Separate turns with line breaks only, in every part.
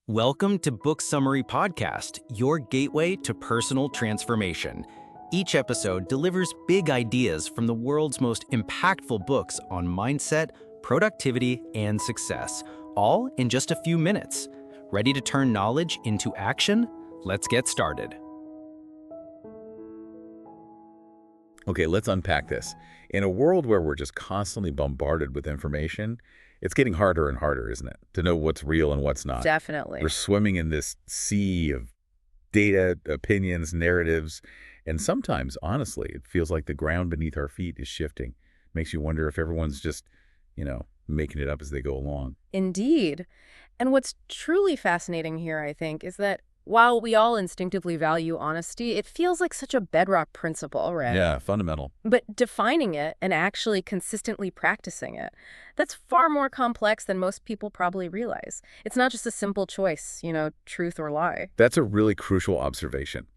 Welcome to Book Summary Podcast, your gateway to personal transformation. Each episode delivers big ideas from the world's most impactful books on mindset, productivity, and success, all in just a few minutes. Ready to turn knowledge into action? Let's get started.
Okay, let's unpack this. In a world where we're just constantly bombarded with information, it's getting harder and harder, isn't it, to know what's real and what's not?
Definitely.
We're swimming in this sea of data, opinions, narratives, and sometimes, honestly, it feels like the ground beneath our feet is shifting. Makes you wonder if everyone's just, making it up as they go along.
Indeed. And what's truly fascinating here, I think, is that while we all instinctively value honesty, it feels like such a bedrock principle, right?
Yeah, fundamental.
But defining it and actually consistently practicing it, that's far more complex than most people probably realize. It's not just a simple choice, truth or lie.
That's a really crucial observation.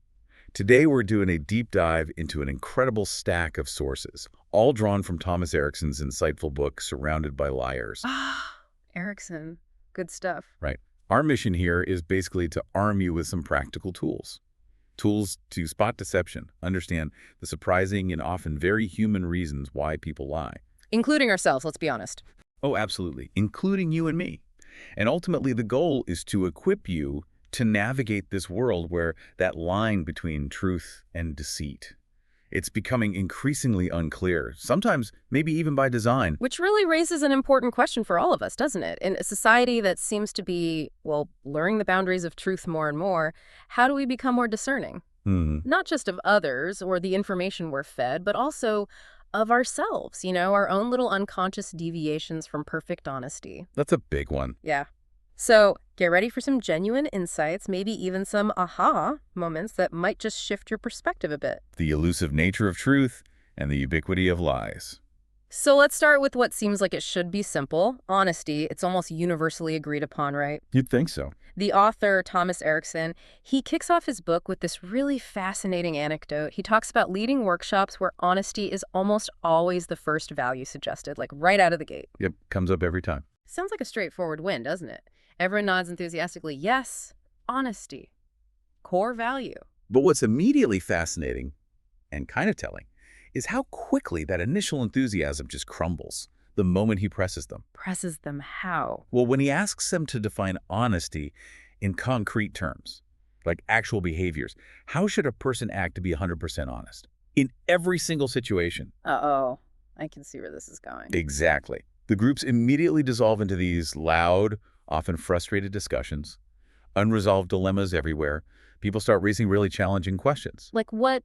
Today, we're doing a deep dive into an incredible stack of sources, all drawn from Thomas Erikson's insightful book, Surrounded by Liars.
Erikson. Good stuff.
Right. Our mission here is basically to arm you with some practical tools. Tools to spot deception, understand the surprising and often very human reasons why people lie.
Including ourselves, let's be honest.
Oh, absolutely. Including you and me. And ultimately, the goal is to equip you to navigate this world where that line between truth and deceit, it's becoming increasingly unclear, sometimes maybe even by design.
Which really raises an important question for all of us, doesn't it? In a society that seems to be, blurring the boundaries of truth more and more, how do we become more discerning? Not just of others or the information we're fed, but also of ourselves, our own little unconscious deviations from perfect honesty.
That's a big one.
Yeah. So get ready for some genuine insights, maybe even some aha moments that might just shift your perspective a bit.
The elusive nature of truth and the ubiquity of lies.
So let's start with what seems like it should be simple. Honesty, it's almost universally agreed upon, right?
You'd think so.
The author, Thomas Erikson, he kicks off his book with this really fascinating anecdote. He talks about leading workshops where honesty is almost always the first value suggested, like right out of the gate.
Yep, comes up every time.
Sounds like a straightforward win, doesn't it? Everyone nods enthusiastically. Yes, honesty. Core value.
But what's immediately fascinating and kind of telling is how quickly that initial enthusiasm just crumbles the moment he presses them.
Presses them how?
Well, when he asks them to define honesty in concrete terms, like actual behaviors, how should a person act to be 100% honest? In every single situation.
Uh-oh. I can see where this is going.
Exactly. The groups immediately dissolve into these loud, often frustrated discussions, unresolved dilemmas everywhere. People start raising really challenging questions.
Like what?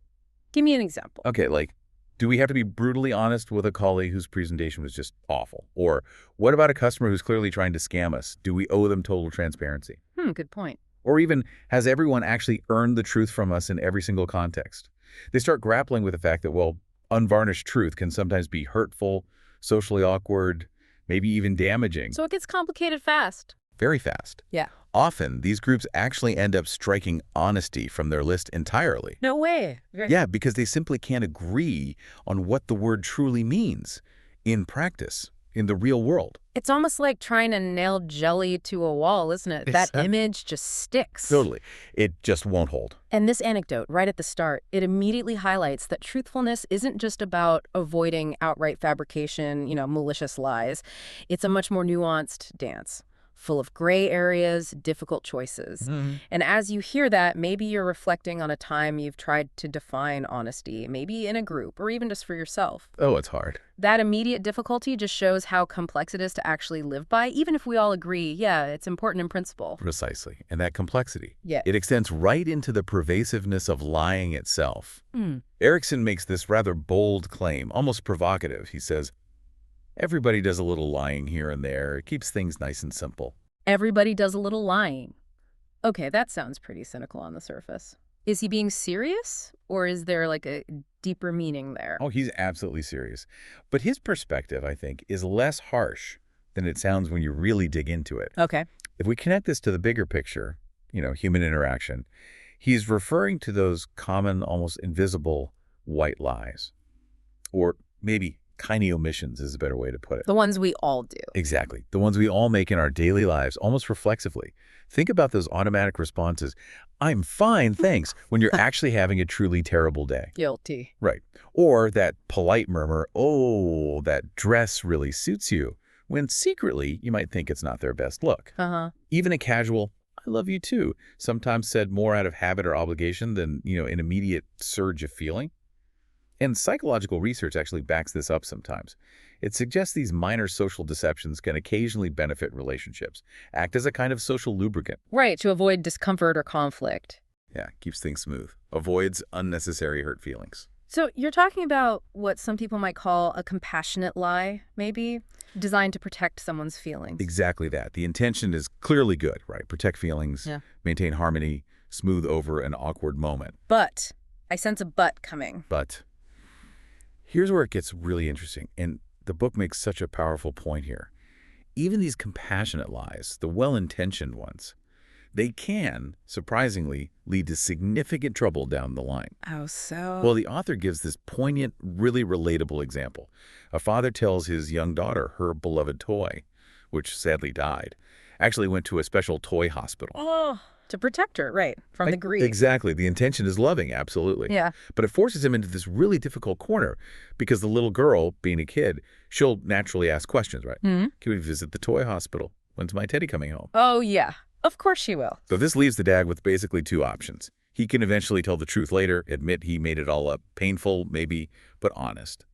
Give me an example.
Okay, like, do we have to be brutally honest with a colleague whose presentation was just awful? Or what about a customer who's clearly trying to scam us? Do we owe them total transparency?
Good point.
Or even, has everyone actually earned the truth from us in every single context? They start grappling with the fact that, unvarnished truth can sometimes be hurtful, socially awkward, maybe even damaging.
So it gets complicated fast.
Very fast.
Yeah.
Often, these groups actually end up striking honesty from their list entirely.
No way.
Yeah, because they simply can't agree on what the word truly means in practice, in the real world.
It's almost like trying to nail jelly to a wall, isn't it? That image just sticks.
Totally. It just won't hold.
And this anecdote, right at the start, it immediately highlights that truthfulness isn't just about avoiding outright fabrication, malicious lies. It's a much more nuanced dance, full of gray areas, difficult choices. And as you hear that, maybe you're reflecting on a time you've tried to define honesty, maybe in a group or even just for yourself.
Oh, it's hard.
That immediate difficulty just shows how complex it is to actually live by, even if we all agree, it's important in principle.
Precisely. And that complexity,
Yeah.
it extends right into the pervasiveness of lying itself. Erikson makes this rather bold claim, almost provocative. He says, everybody does a little lying here and there. It keeps things nice and simple.
Everybody does a little lying. Okay, that sounds pretty cynical on the surface. Is he being serious, or is there like a deeper meaning there?
Oh, he's absolutely serious. But his perspective, I think, is less harsh than it sounds when you really dig into it.
Okay.
If we connect this to the bigger picture, human interaction, he's referring to those common, almost invisible white lies. Or maybe tiny omissions is a better way to put it.
The ones we all do.
Exactly. The ones we all make in our daily lives, almost reflexively. Think about those automatic responses. I'm fine, thanks, when you're actually having a truly terrible day.
Guilty.
Right. Or that polite murmur, oh, that dress really suits you, when secretly you might think it's not their best look. Even a casual, I love you too, sometimes said more out of habit or obligation than, an immediate surge of feeling. And psychological research actually backs this up sometimes. It suggests these minor social deceptions can occasionally benefit relationships, act as a kind of social lubricant.
Right, to avoid discomfort or conflict.
Yeah, keeps things smooth. Avoids unnecessary hurt feelings.
So you're talking about what some people might call a compassionate lie, maybe, designed to protect someone's feelings.
Exactly that. The intention is clearly good, right? Protect feelings, maintain harmony, smooth over an awkward moment.
But, I sense a but coming.
But here's where it gets really interesting, and the book makes such a powerful point here. Even these compassionate lies, the well-intentioned ones, they can, surprisingly, lead to significant trouble down the line.
Oh, so?
Well, the author gives this poignant, really relatable example. A father tells his young daughter her beloved toy, which sadly died, actually went to a special toy hospital.
Oh, to protect her, right, from the grief.
Exactly. The intention is loving, absolutely.
Yeah.
But it forces him into this really difficult corner because the little girl, being a kid, she'll naturally ask questions, right? Can we visit the toy hospital? When's my teddy coming home?
Oh, yeah. Of course she will.
So this leaves the dad with basically two options. He can eventually tell the truth later, admit he made it all up. Painful, maybe, but honest.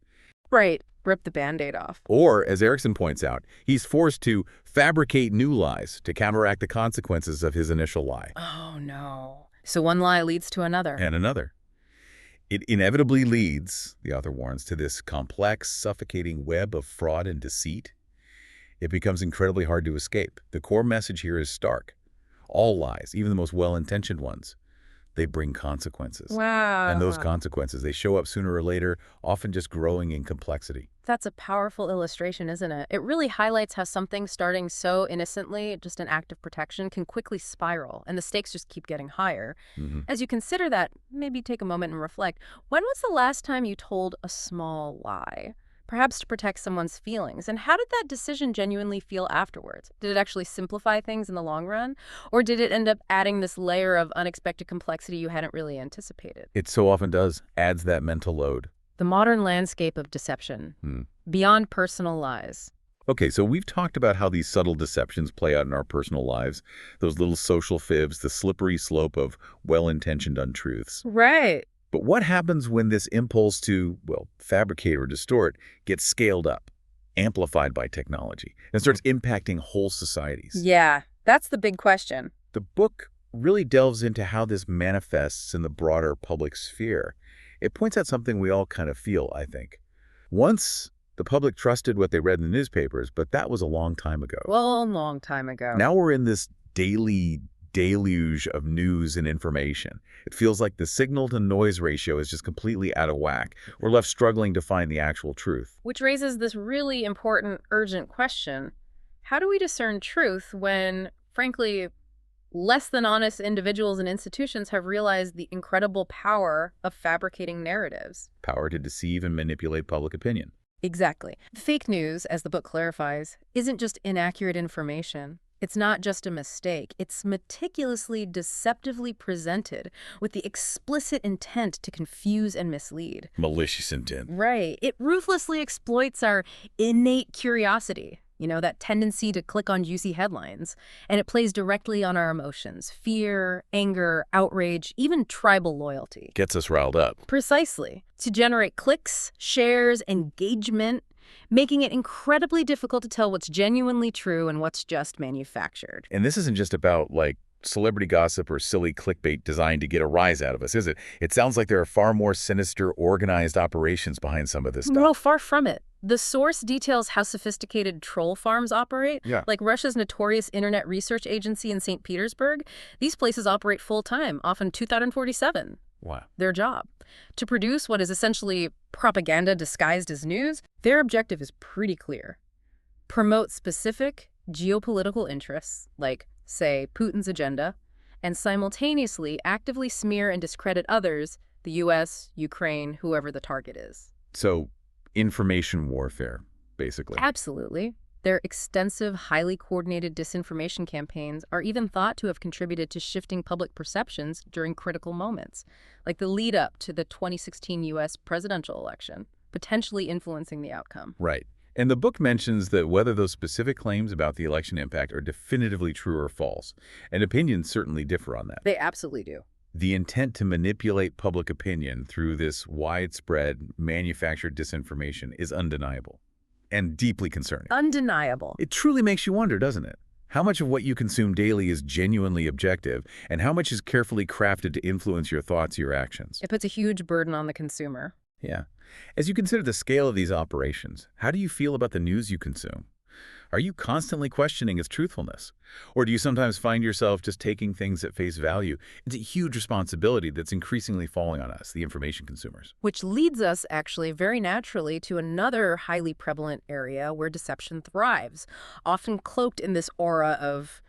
Right. Rip the Band-Aid off.
Or, as Erikson points out, he's forced to fabricate new lies to counteract the consequences of his initial lie.
Oh, no. So one lie leads to another.
And another. It inevitably leads, the author warns, to this complex, suffocating web of fraud and deceit. It becomes incredibly hard to escape. The core message here is stark. All lies, even the most well-intentioned ones, they bring consequences.
Wow.
And those consequences, they show up sooner or later, often just growing in complexity.
That's a powerful illustration, isn't it? It really highlights how something starting so innocently, just an act of protection, can quickly spiral, and the stakes just keep getting higher. As you consider that, maybe take a moment and reflect. When was the last time you told a small lie? Perhaps to protect someone's feelings. And how did that decision genuinely feel afterwards? Did it actually simplify things in the long run? Or did it end up adding this layer of unexpected complexity you hadn't really anticipated?
It so often does, adds that mental load.
The modern landscape of deception, beyond personal lies.
Okay, so we've talked about how these subtle deceptions play out in our personal lives, those little social fibs, the slippery slope of well-intentioned untruths.
Right.
But what happens when this impulse to, fabricate or distort gets scaled up, amplified by technology, and starts impacting whole societies?
Yeah, that's the big question.
The book really delves into how this manifests in the broader public sphere. It points out something we all kind of feel, I think. Once, the public trusted what they read in the newspapers, but that was a long time ago.
Well, a long time ago.
Now we're in this daily deluge of news and information. It feels like the signal-to-noise ratio is just completely out of whack. We're left struggling to find the actual truth.
Which raises this really important, urgent question. How do we discern truth when, frankly, less than honest individuals and institutions have realized the incredible power of fabricating narratives?
Power to deceive and manipulate public opinion.
Exactly. Fake news, as the book clarifies, isn't just inaccurate information. It's not just a mistake. It's meticulously, deceptively presented with the explicit intent to confuse and mislead.
Malicious intent.
Right. It ruthlessly exploits our innate curiosity, that tendency to click on juicy headlines. And it plays directly on our emotions: fear, anger, outrage, even tribal loyalty.
Gets us riled up.
Precisely. To generate clicks, shares, engagement, making it incredibly difficult to tell what's genuinely true and what's just manufactured.
And this isn't just about, celebrity gossip or silly clickbait designed to get a rise out of us, is it? It sounds like there are far more sinister, organized operations behind some of this stuff.
No, far from it. The source details how sophisticated troll farms operate.
Yeah.
Like Russia's notorious Internet Research Agency in St. Petersburg. These places operate full-time, often 2047.
Wow.
Their job. To produce what is essentially propaganda disguised as news, their objective is pretty clear. Promote specific geopolitical interests, like, say, Putin's agenda, and simultaneously actively smear and discredit others, the U.S., Ukraine, whoever the target is.
So, Information warfare, basically.
Absolutely. Their extensive, highly coordinated disinformation campaigns are even thought to have contributed to shifting public perceptions during critical moments, like the lead up to the 2016 U.S. presidential election, potentially influencing the outcome.
Right. And the book mentions that whether those specific claims about the election impact are definitively true or false, and opinions certainly differ on that.
They absolutely do.
The intent to manipulate public opinion through this widespread, manufactured disinformation is undeniable and deeply concerning.
Undeniable.
It truly makes you wonder, doesn't it? How much of what you consume daily is genuinely objective, and how much is carefully crafted to influence your thoughts, your actions?
It puts a huge burden on the consumer.
Yeah. As you consider the scale of these operations, how do you feel about the news you consume? Are you constantly questioning its truthfulness? Or do you sometimes find yourself just taking things at face value? It's a huge responsibility that's increasingly falling on us, the information consumers.
Which leads us, actually, very naturally to another highly prevalent area where deception thrives, often cloaked in this aura of,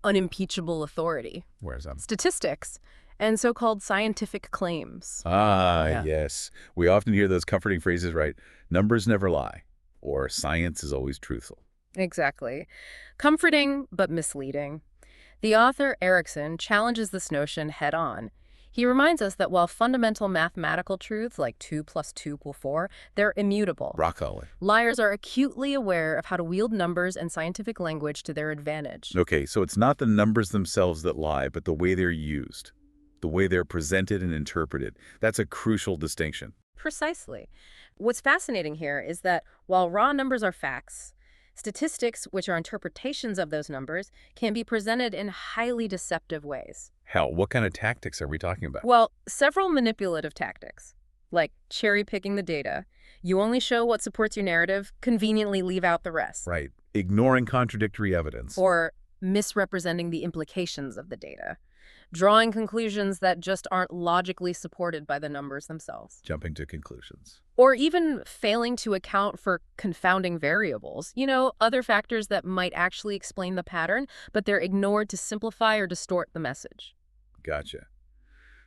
unimpeachable authority.
Where's that?
Statistics and so-called scientific claims.
Ah, yes. We often hear those comforting phrases, right? Numbers never lie, or science is always truthful.
Exactly. Comforting, but misleading. The author Erikson challenges this notion head-on. He reminds us that while fundamental mathematical truths like 2 + 2 = 4, they're immutable.
Rock solid.
Liars are acutely aware of how to wield numbers and scientific language to their advantage.
Okay, so it's not the numbers themselves that lie, but the way they're used, the way they're presented and interpreted. That's a crucial distinction.
Precisely. What's fascinating here is that while raw numbers are facts, statistics, which are interpretations of those numbers, can be presented in highly deceptive ways.
Hell, what kind of tactics are we talking about?
Well, several manipulative tactics, like cherry-picking the data. You only show what supports your narrative, conveniently leave out the rest.
Right. Ignoring contradictory evidence.
Or misrepresenting the implications of the data, drawing conclusions that just aren't logically supported by the numbers themselves.
Jumping to conclusions.
Or even failing to account for confounding variables, other factors that might actually explain the pattern, but they're ignored to simplify or distort the message.
Gotcha.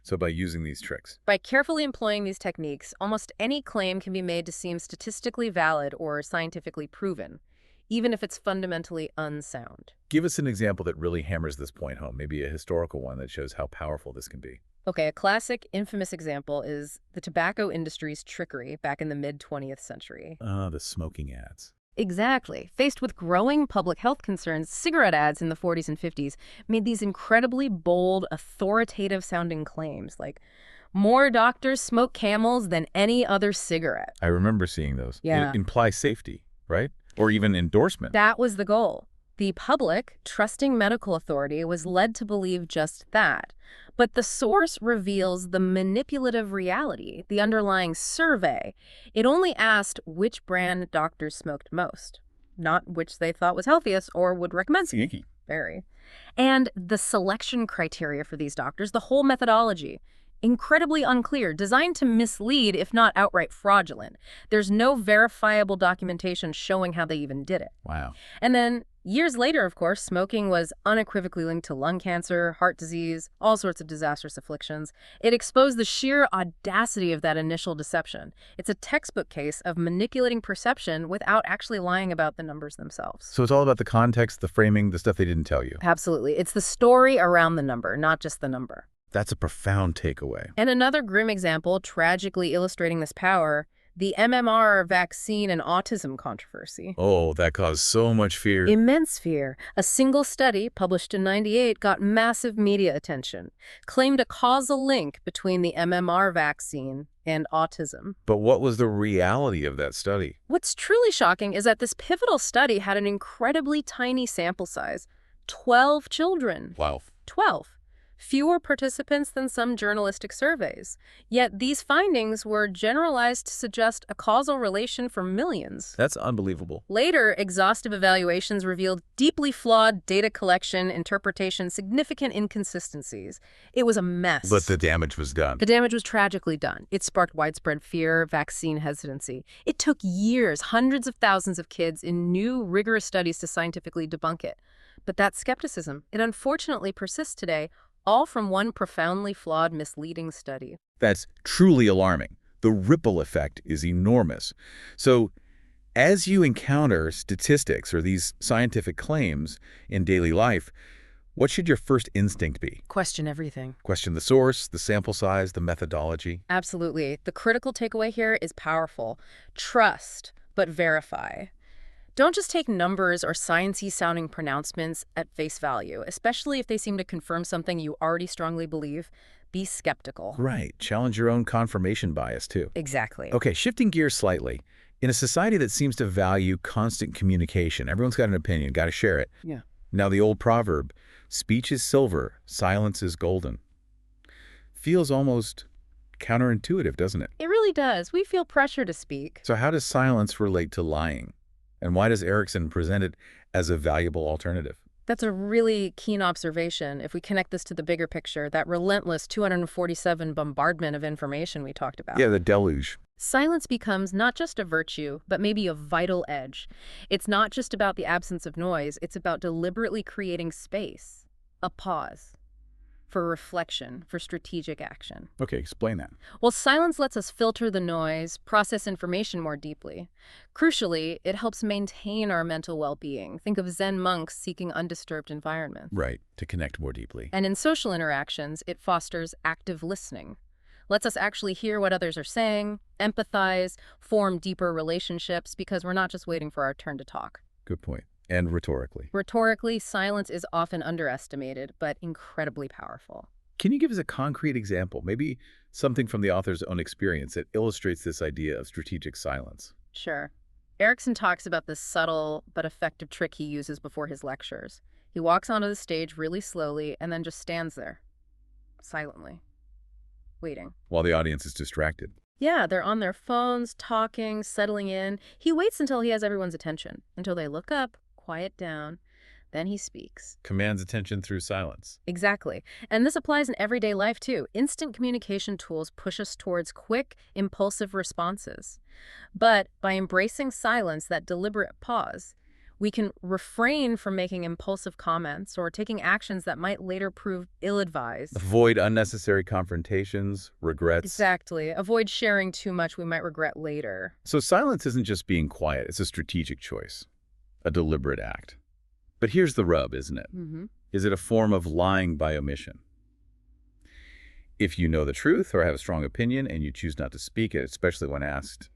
So by using these tricks.
By carefully employing these techniques, almost any claim can be made to seem statistically valid or scientifically proven, even if it's fundamentally unsound.
Give us an example that really hammers this point home, maybe a historical one that shows how powerful this can be.
Okay, a classic, infamous example is the tobacco industry's trickery back in the mid-20th century.
The smoking ads.
Exactly. Faced with growing public health concerns, cigarette ads in the 40s and 50s made these incredibly bold, authoritative-sounding claims, like, more doctors smoke Camels than any other cigarette.
I remember seeing those.
Yeah.
Imply safety, right? Or even endorsement.
That was the goal. The public, trusting medical authority, was led to believe just that. But the source reveals the manipulative reality, the underlying survey. It only asked which brand doctors smoked most, not which they thought was healthiest or would recommend.
Sneaky.
Very. And the selection criteria for these doctors, the whole methodology, incredibly unclear, designed to mislead, if not outright fraudulent. There's no verifiable documentation showing how they even did it.
Wow.
And then years later, of course, smoking was unequivocally linked to lung cancer, heart disease, all sorts of disastrous afflictions. It exposed the sheer audacity of that initial deception. It's a textbook case of manipulating perception without actually lying about the numbers themselves.
So it's all about the context, the framing, the stuff they didn't tell you.
Absolutely. It's the story around the number, not just the number.
That's a profound takeaway.
And another grim example, tragically illustrating this power, the MMR vaccine and autism controversy.
Oh, that caused so much fear.
Immense fear. A single study, published in '98, got massive media attention, claimed a causal link between the MMR vaccine and autism.
But what was the reality of that study?
What's truly shocking is that this pivotal study had an incredibly tiny sample size, 12 children.
Wow.
12. Fewer participants than some journalistic surveys. Yet these findings were generalized to suggest a causal relation for millions.
That's unbelievable.
Later, exhaustive evaluations revealed deeply flawed data collection, interpretation, significant inconsistencies. It was a mess.
But the damage was done.
The damage was tragically done. It sparked widespread fear, vaccine hesitancy. It took years, hundreds of thousands of kids in new, rigorous studies to scientifically debunk it. But that skepticism, it unfortunately persists today, all from one profoundly flawed, misleading study.
That's truly alarming. The ripple effect is enormous. So as you encounter statistics or these scientific claims in daily life, what should your first instinct be?
Question everything.
Question the source, the sample size, the methodology.
Absolutely. The critical takeaway here is powerful. Trust, but verify. Don't just take numbers or sciencey sounding pronouncements at face value, especially if they seem to confirm something you already strongly believe. Be skeptical.
Right. Challenge your own confirmation bias, too.
Exactly.
Okay, shifting gears slightly. In a society that seems to value constant communication, everyone's got an opinion, got to share it.
Yeah.
Now, the old proverb, speech is silver, silence is golden, feels almost counterintuitive, doesn't it?
It really does. We feel pressure to speak.
So how does silence relate to lying? And why does Erikson present it as a valuable alternative?
That's a really keen observation. If we connect this to the bigger picture, that relentless 247 bombardment of information we talked about.
Yeah, the deluge.
Silence becomes not just a virtue, but maybe a vital edge. It's not just about the absence of noise, it's about deliberately creating space, a pause, for reflection, for strategic action.
Okay, explain that.
Well, silence lets us filter the noise, process information more deeply. Crucially, it helps maintain our mental well-being. Think of Zen monks seeking undisturbed environments.
Right, to connect more deeply.
And in social interactions, it fosters active listening. Lets us actually hear what others are saying, empathize, form deeper relationships, because we're not just waiting for our turn to talk.
Good point. And rhetorically.
Rhetorically, silence is often underestimated, but incredibly powerful.
Can you give us a concrete example, maybe something from the author's own experience that illustrates this idea of strategic silence?
Sure. Erikson talks about this subtle but effective trick he uses before his lectures. He walks onto the stage really slowly and then just stands there, silently, waiting.
While the audience is distracted.
Yeah, they're on their phones, talking, settling in. He waits until he has everyone's attention, until they look up, quiet down, then he speaks.
Commands attention through silence.
Exactly. And this applies in everyday life, too. Instant communication tools push us towards quick, impulsive responses. But by embracing silence, that deliberate pause, we can refrain from making impulsive comments or taking actions that might later prove ill-advised.
Avoid unnecessary confrontations, regrets.
Exactly. Avoid sharing too much we might regret later.
So silence isn't just being quiet, it's a strategic choice, a deliberate act. But here's the rub, isn't it? Is it a form of lying by omission? If you know the truth or have a strong opinion and you choose not to speak it, especially when asked,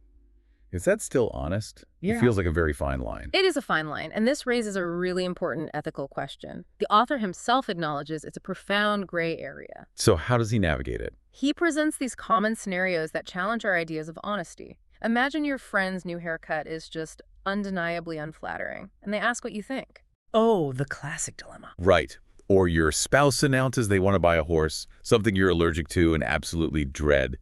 is that still honest?
Yeah.
It feels like a very fine line.
It is a fine line, and this raises a really important ethical question. The author himself acknowledges it's a profound gray area.
So how does he navigate it?
He presents these common scenarios that challenge our ideas of honesty. Imagine your friend's new haircut is just undeniably unflattering, and they ask what you think. Oh, the classic dilemma.
Right. Or your spouse announces they want to buy a horse, something you're allergic to and absolutely dread,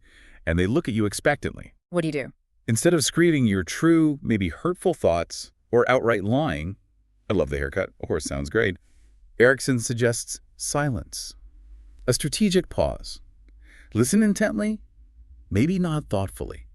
and they look at you expectantly.
What do you do?
Instead of screaming your true, maybe hurtful thoughts or outright lying, I love the haircut, a horse sounds great, Erikson suggests silence. A strategic pause. Listen intently, maybe nod thoughtfully.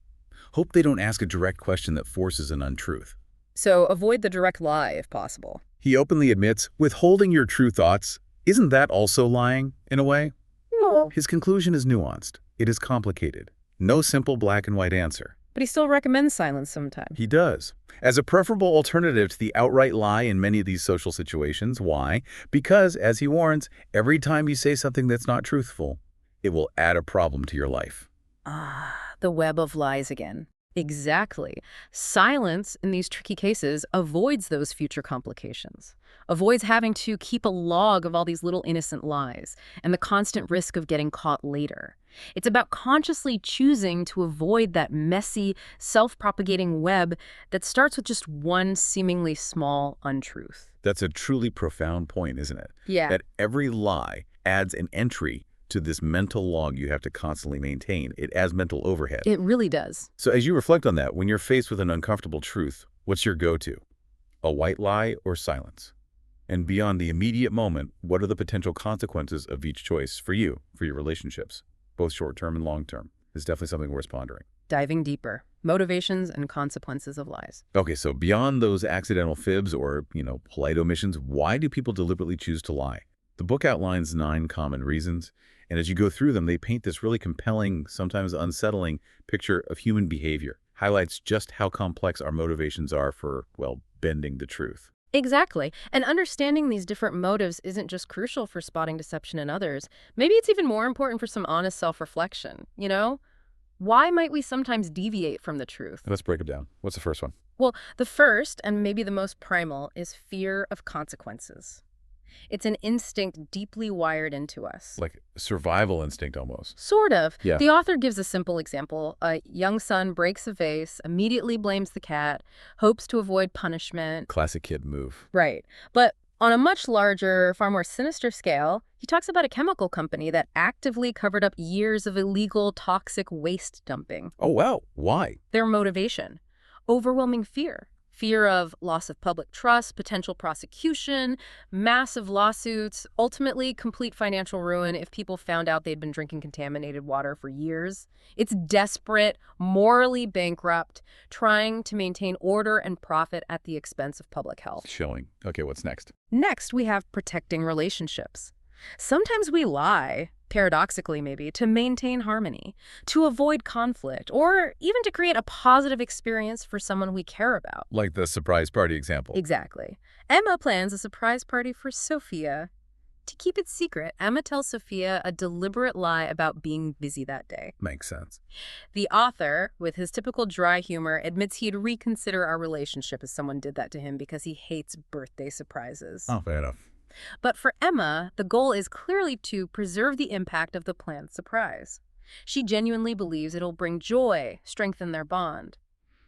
Hope they don't ask a direct question that forces an untruth.
So avoid the direct lie if possible.
He openly admits withholding your true thoughts, isn't that also lying, in a way?
No.
His conclusion is nuanced. It is complicated. No simple black and white answer.
But he still recommends silence sometimes.
He does. As a preferable alternative to the outright lie in many of these social situations. Why? Because, as he warns, every time you say something that's not truthful, it will add a problem to your life.
Ah, the web of lies again. Exactly. Silence in these tricky cases avoids those future complications, avoids having to keep a log of all these little innocent lies and the constant risk of getting caught later. It's about consciously choosing to avoid that messy, self-propagating web that starts with just one seemingly small untruth.
That's a truly profound point, isn't it?
Yeah.
That every lie adds an entry to this mental log you have to constantly maintain. It adds mental overhead.
It really does.
So as you reflect on that, when you're faced with an uncomfortable truth, what's your go-to? A white lie or silence? And beyond the immediate moment, what are the potential consequences of each choice for you, for your relationships, both short-term and long-term? It's definitely something worth pondering.
Diving deeper. Motivations and consequences of lies.
Okay, so beyond those accidental fibs or, polite omissions, why do people deliberately choose to lie? The book outlines 9 common reasons, and as you go through them, they paint this really compelling, sometimes unsettling picture of human behavior. Highlights just how complex our motivations are for, well, bending the truth.
Exactly. And understanding these different motives isn't just crucial for spotting deception in others. Maybe it's even more important for some honest self-reflection, you know? Why might we sometimes deviate from the truth?
Let's break them down. What's the first one?
Well, the first, and maybe the most primal, is fear of consequences. It's an instinct deeply wired into us.
Like survival instinct almost.
Sort of.
Yeah.
The author gives a simple example. A young son breaks a vase, immediately blames the cat, hopes to avoid punishment.
Classic kid move.
Right. But on a much larger, far more sinister scale, he talks about a chemical company that actively covered up years of illegal, toxic waste dumping.
Oh, wow. Why?
Their motivation: overwhelming fear. Fear of loss of public trust, potential prosecution, massive lawsuits, ultimately complete financial ruin if people found out they'd been drinking contaminated water for years. It's desperate, morally bankrupt, trying to maintain order and profit at the expense of public health.
Showing. Okay, what's next?
Next, we have protecting relationships. Sometimes we lie, paradoxically maybe, to maintain harmony, to avoid conflict, or even to create a positive experience for someone we care about.
Like the surprise party example.
Exactly. Emma plans a surprise party for Sophia. To keep it secret, Emma tells Sophia a deliberate lie about being busy that day.
Makes sense.
The author, with his typical dry humor, admits he'd reconsider our relationship if someone did that to him because he hates birthday surprises.
Oh, fair enough.
But for Emma, the goal is clearly to preserve the impact of the planned surprise. She genuinely believes it'll bring joy, strengthen their bond.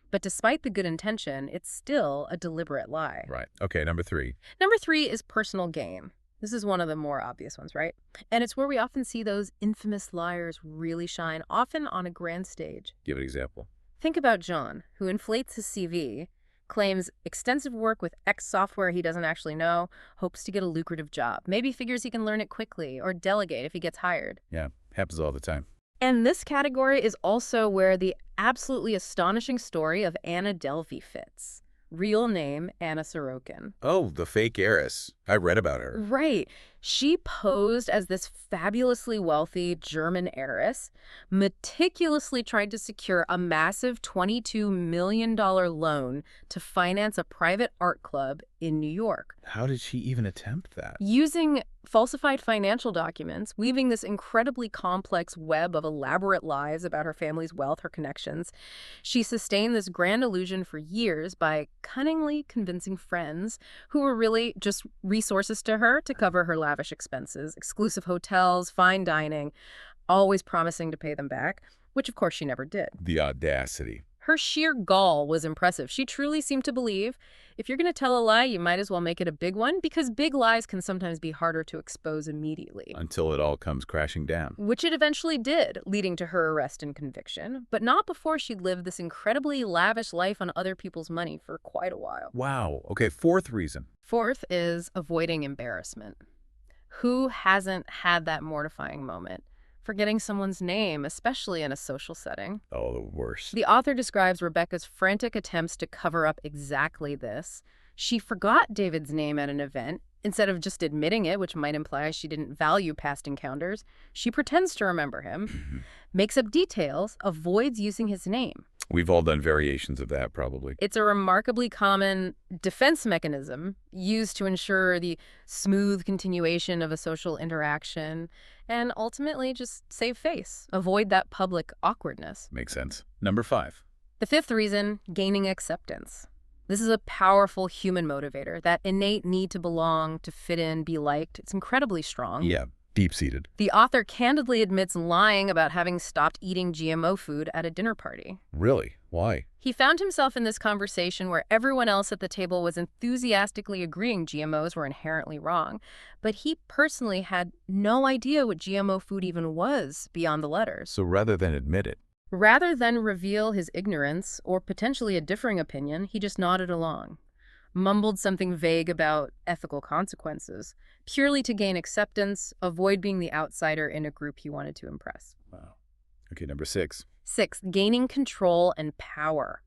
But despite the good intention, it's still a deliberate lie.
Right. Okay, number 3.
Number 3 is personal gain. This is one of the more obvious ones, right? And it's where we often see those infamous liars really shine, often on a grand stage.
Give an example.
Think about John, who inflates his CV, claims extensive work with X software he doesn't actually know, hopes to get a lucrative job, maybe figures he can learn it quickly or delegate if he gets hired.
Yeah, happens all the time.
And this category is also where the absolutely astonishing story of Anna Delvey fits. Real name, Anna Sorokin.
Oh, the fake heiress. I read about her.
Right. She posed as this fabulously wealthy German heiress, meticulously tried to secure a massive $22 million loan to finance a private art club in New York.
How did she even attempt that?
Using falsified financial documents, weaving this incredibly complex web of elaborate lies about her family's wealth, her connections, she sustained this grand illusion for years by cunningly convincing friends who were really just resources to her to cover her lavish expenses, exclusive hotels, fine dining, always promising to pay them back, which of course she never did.
The audacity.
Her sheer gall was impressive. She truly seemed to believe if you're going to tell a lie, you might as well make it a big one, because big lies can sometimes be harder to expose immediately.
Until it all comes crashing down.
Which it eventually did, leading to her arrest and conviction, but not before she'd lived this incredibly lavish life on other people's money for quite a while.
Wow. Okay, 4th reason.
4th is avoiding embarrassment. Who hasn't had that mortifying moment? Forgetting someone's name, especially in a social setting.
Oh, the worst.
The author describes Rebecca's frantic attempts to cover up exactly this. She forgot David's name at an event. Instead of just admitting it, which might imply she didn't value past encounters, she pretends to remember him, makes up details, avoids using his name.
We've all done variations of that, probably.
It's a remarkably common defense mechanism used to ensure the smooth continuation of a social interaction and ultimately just save face, avoid that public awkwardness.
Makes sense. Number 5.
The 5th reason, gaining acceptance. This is a powerful human motivator, that innate need to belong, to fit in, be liked. It's incredibly strong.
Yeah, deep-seated.
The author candidly admits lying about having stopped eating GMO food at a dinner party.
Really? Why?
He found himself in this conversation where everyone else at the table was enthusiastically agreeing GMOs were inherently wrong, but he personally had no idea what GMO food even was beyond the letters.
So rather than admit it.
Rather than reveal his ignorance or potentially a differing opinion, he just nodded along, mumbled something vague about ethical consequences, purely to gain acceptance, avoid being the outsider in a group he wanted to impress.
Wow. Okay, number 6.
6th, gaining control and power.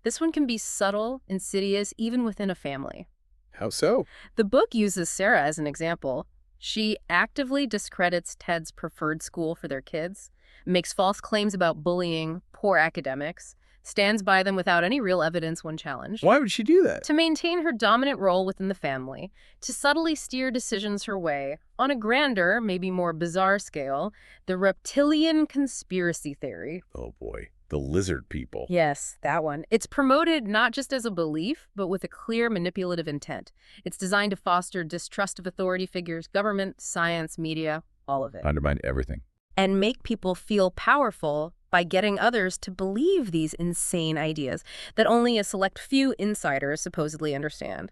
This one can be subtle, insidious, even within a family.
How so?
The book uses Sarah as an example. She actively discredits Ted's preferred school for their kids, makes false claims about bullying poor academics, stands by them without any real evidence when challenged.
Why would she do that?
To maintain her dominant role within the family, to subtly steer decisions her way, on a grander, maybe more bizarre scale, the reptilian conspiracy theory.
Oh boy, the lizard people.
Yes, that one. It's promoted not just as a belief, but with a clear manipulative intent. It's designed to foster distrust of authority figures, government, science, media, all of it.
Undermine everything.
And make people feel powerful by getting others to believe these insane ideas that only a select few insiders supposedly understand.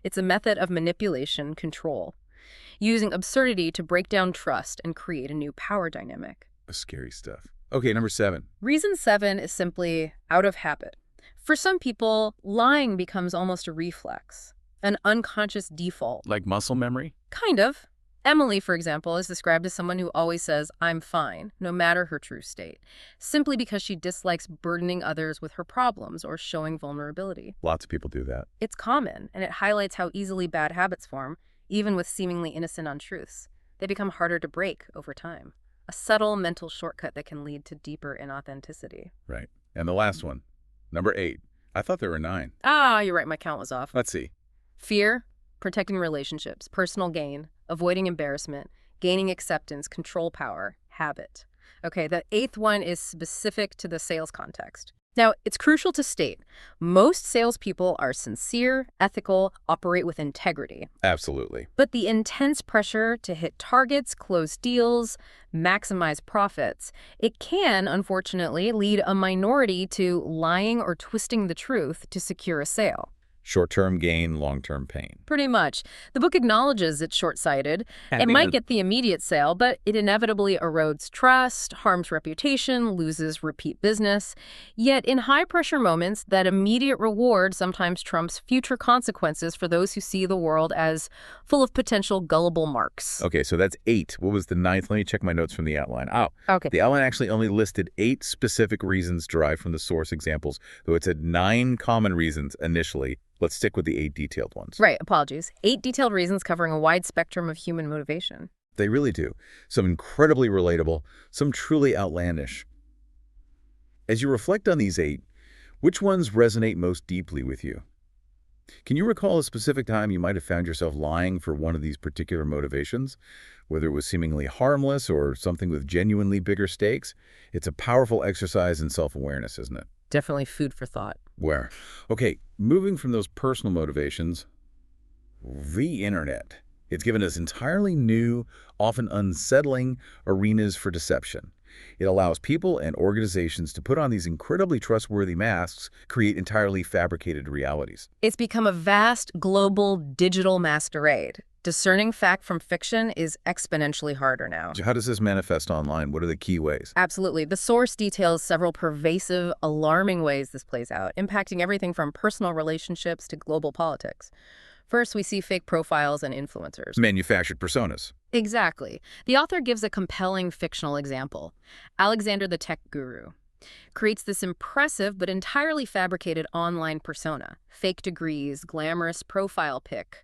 It's a method of manipulation, control, using absurdity to break down trust and create a new power dynamic.
Scary stuff. Okay, number 7.
Reason 7 is simply out of habit. For some people, lying becomes almost a reflex, an unconscious default.
Like muscle memory?
Kind of. Emily, for example, is described as someone who always says, "I'm fine," no matter her true state, simply because she dislikes burdening others with her problems or showing vulnerability.
Lots of people do that.
It's common, and it highlights how easily bad habits form, even with seemingly innocent untruths. They become harder to break over time. A subtle mental shortcut that can lead to deeper inauthenticity.
Right. And the last one, number 8. I thought there were 9.
Ah, you're right, my count was off.
Let's see.
Fear, protecting relationships, personal gain, avoiding embarrassment, gaining acceptance, control power, habit. Okay, the 8th one is specific to the sales context. Now, it's crucial to state, most salespeople are sincere, ethical, operate with integrity.
Absolutely.
But the intense pressure to hit targets, close deals, maximize profits, it can, unfortunately, lead a minority to lying or twisting the truth to secure a sale.
Short-term gain, long-term pain.
Pretty much. The book acknowledges it's short-sighted. It might get the immediate sale, but it inevitably erodes trust, harms reputation, loses repeat business. Yet in high-pressure moments, that immediate reward sometimes trumps future consequences for those who see the world as full of potential gullible marks.
Okay, so that's 8. What was the 9th? Let me check my notes from the outline. Oh,
Okay.
the outline actually only listed 8 specific reasons derived from the source examples, though it said 9 common reasons initially. Let's stick with the 8 detailed ones.
Right, apologies. 8 detailed reasons covering a wide spectrum of human motivation.
They really do. Some incredibly relatable, some truly outlandish. As you reflect on these 8, which ones resonate most deeply with you? Can you recall a specific time you might have found yourself lying for one of these particular motivations? Whether it was seemingly harmless or something with genuinely bigger stakes? It's a powerful exercise in self-awareness, isn't it?
Definitely food for thought.
Where? Okay, moving from those personal motivations, the internet. It's given us entirely new, often unsettling arenas for deception. It allows people and organizations to put on these incredibly trustworthy masks, create entirely fabricated realities.
It's become a vast, global, digital masquerade. Discerning fact from fiction is exponentially harder now.
How does this manifest online? What are the key ways?
Absolutely. The source details several pervasive, alarming ways this plays out, impacting everything from personal relationships to global politics. First, we see fake profiles and influencers.
Manufactured personas.
Exactly. The author gives a compelling fictional example. Alexander the Tech Guru creates this impressive but entirely fabricated online persona. Fake degrees, glamorous profile pic,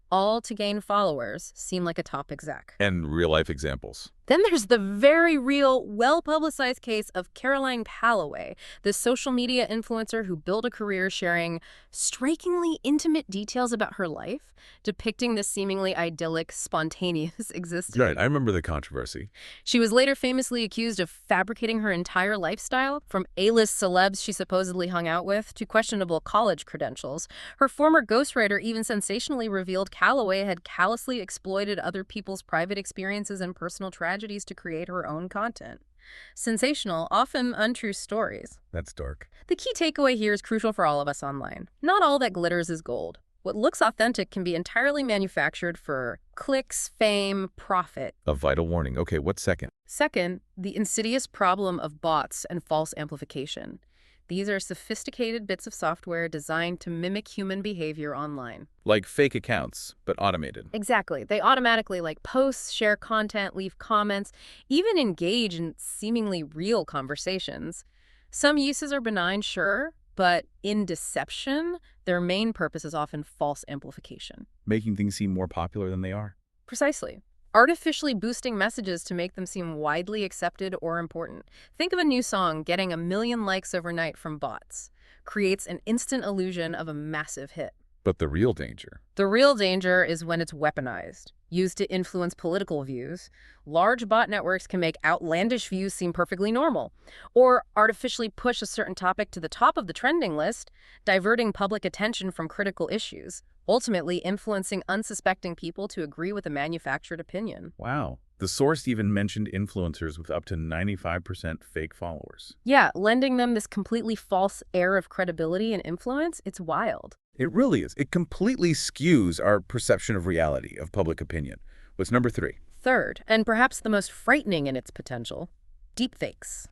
all to gain followers, seem like a top exec.
And real-life examples.
Then there's the very real, well-publicized case of Caroline Calloway, this social media influencer who built a career sharing strikingly intimate details about her life, depicting this seemingly idyllic, spontaneous existence.
Right, I remember the controversy.
She was later famously accused of fabricating her entire lifestyle, from A-list celebs she supposedly hung out with to questionable college credentials. Her former ghostwriter even sensationally revealed Calloway had callously exploited other people's private experiences and personal tragedies to create her own content. Sensational, often untrue stories.
That's dark.
The key takeaway here is crucial for all of us online. Not all that glitters is gold. What looks authentic can be entirely manufactured for clicks, fame, profit.
A vital warning. Okay, what's second?
Second, the insidious problem of bots and false amplification. These are sophisticated bits of software designed to mimic human behavior online.
Like fake accounts, but automated.
Exactly. They automatically posts, share content, leave comments, even engage in seemingly real conversations. Some uses are benign, sure, but in deception, their main purpose is often false amplification.
Making things seem more popular than they are.
Precisely. artificially boosting messages to make them seem widely accepted or important. Think of a new song getting 1 million likes overnight from bots. Creates an instant illusion of a massive hit.
But the real danger?
The real danger is when it's weaponized, used to influence political views. Large bot networks can make outlandish views seem perfectly normal, or artificially push a certain topic to the top of the trending list, diverting public attention from critical issues, ultimately influencing unsuspecting people to agree with a manufactured opinion.
Wow. The source even mentioned influencers with up to 95% fake followers.
Yeah, lending them this completely false air of credibility and influence, it's wild.
It really is. It completely skews our perception of reality, of public opinion. What's number 3?
Third, and perhaps the most frightening in its potential, deepfakes.